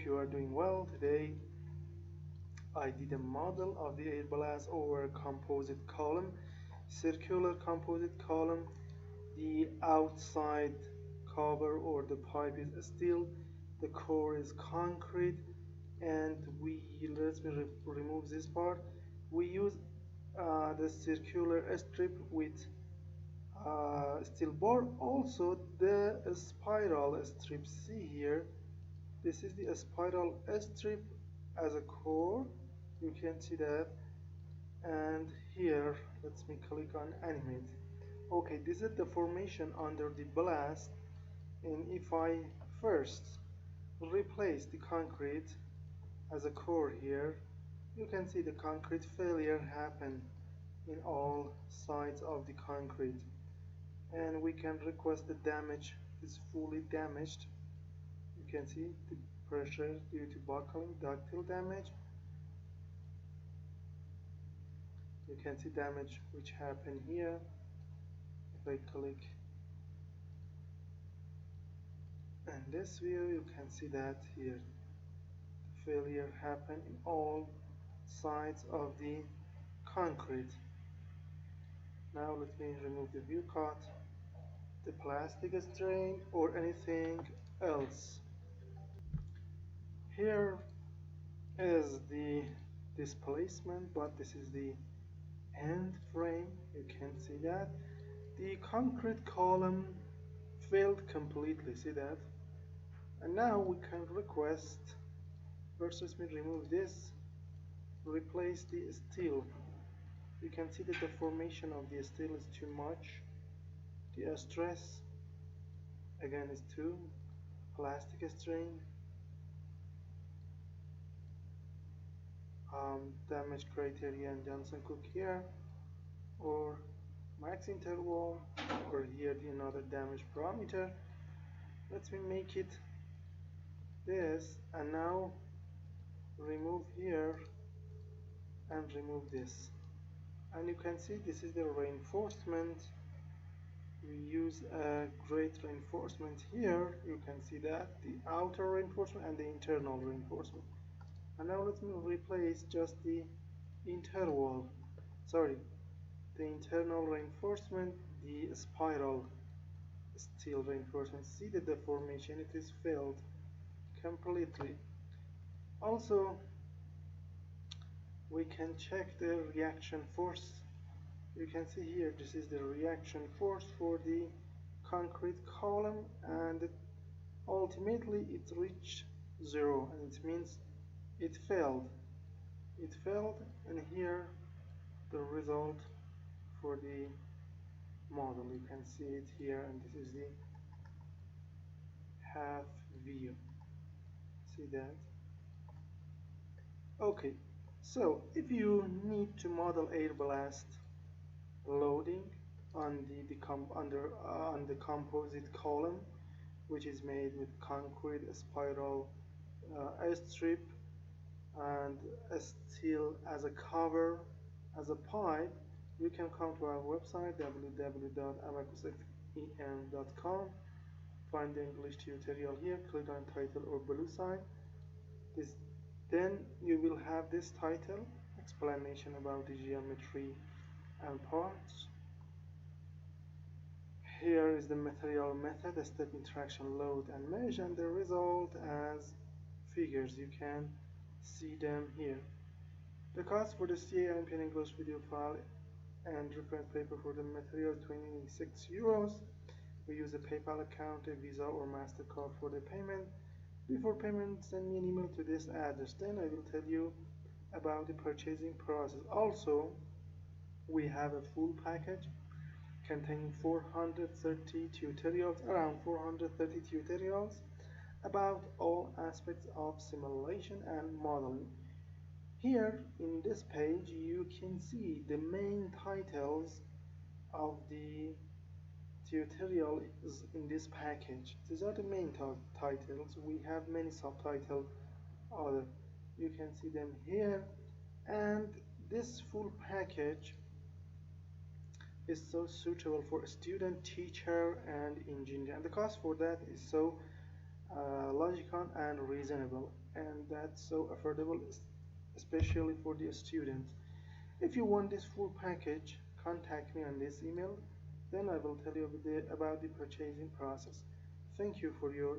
hope you are doing well. Today I did a model of the air blast over a composite column, circular composite column. The outside cover or the pipe is steel, the core is concrete, and let me remove this part. We use the circular strip with steel bar, also the spiral strip. See here, this is the spiral strip as a core, you can see that. And here let me click on animate. Okay, this is the formation under the blast. And if I first replace the concrete as a core here, you can see the concrete failure happen in all sides of the concrete, and we can request the damage is fully damaged. You can see the pressure due to buckling, ductile damage. You can see damage which happened here. If I click in this view, you can see that here the failure happened in all sides of the concrete. Now let me remove the view cut, the plastic strain or anything else. Here is the displacement, but this is the end frame. You can see that the concrete column failed completely, see that. And now we can request, first let me remove this, replace the steel. You can see that the formation of the steel is too much, the stress again is too, plastic strain, damage criteria and Johnson Cook here, or max interval, or here the another damage parameter. Let me make it this, and now remove here and remove this, and you can see this is the reinforcement. We use a great reinforcement here. You can see that the outer reinforcement and the internal reinforcement. And now let me replace just the internal reinforcement, the spiral steel reinforcement. See the deformation, it is failed completely. Also we can check the reaction force. You can see here this is the reaction force for the concrete column, and ultimately it reached 0, and it means it failed. And here the result for the model, you can see it here, and this is the half view. See that? Okay, so if you need to model air blast loading on the composite column, which is made with concrete, a spiral strip, and a steel as a cover, as a pipe, you can come to our website www.abaqusfem.com, find the English tutorial here, click on title or blue sign. Then you will have this title, explanation about the geometry and parts. Here is the material method, the step interaction, load and measure, and the result as figures. You can see them here. The cost for the CA Olympian English video file and reference paper for the material, 26 euros. We use a PayPal account, a Visa or MasterCard for the payment. Before payment, send me an email to this address. Then I will tell you about the purchasing process. Also, we have a full package containing 430 tutorials, around 430 tutorials about all aspects of simulation and modeling. Here in this page you can see the main titles of the tutorials in this package. These are the main titles. We have many subtitles other, you can see them here, and this full package is so suitable for a student, teacher and engineer, and the cost for that is so logical and reasonable, and that's so affordable, especially for the student. If you want this full package, contact me on this email. Then I will tell you about the purchasing process. Thank you for your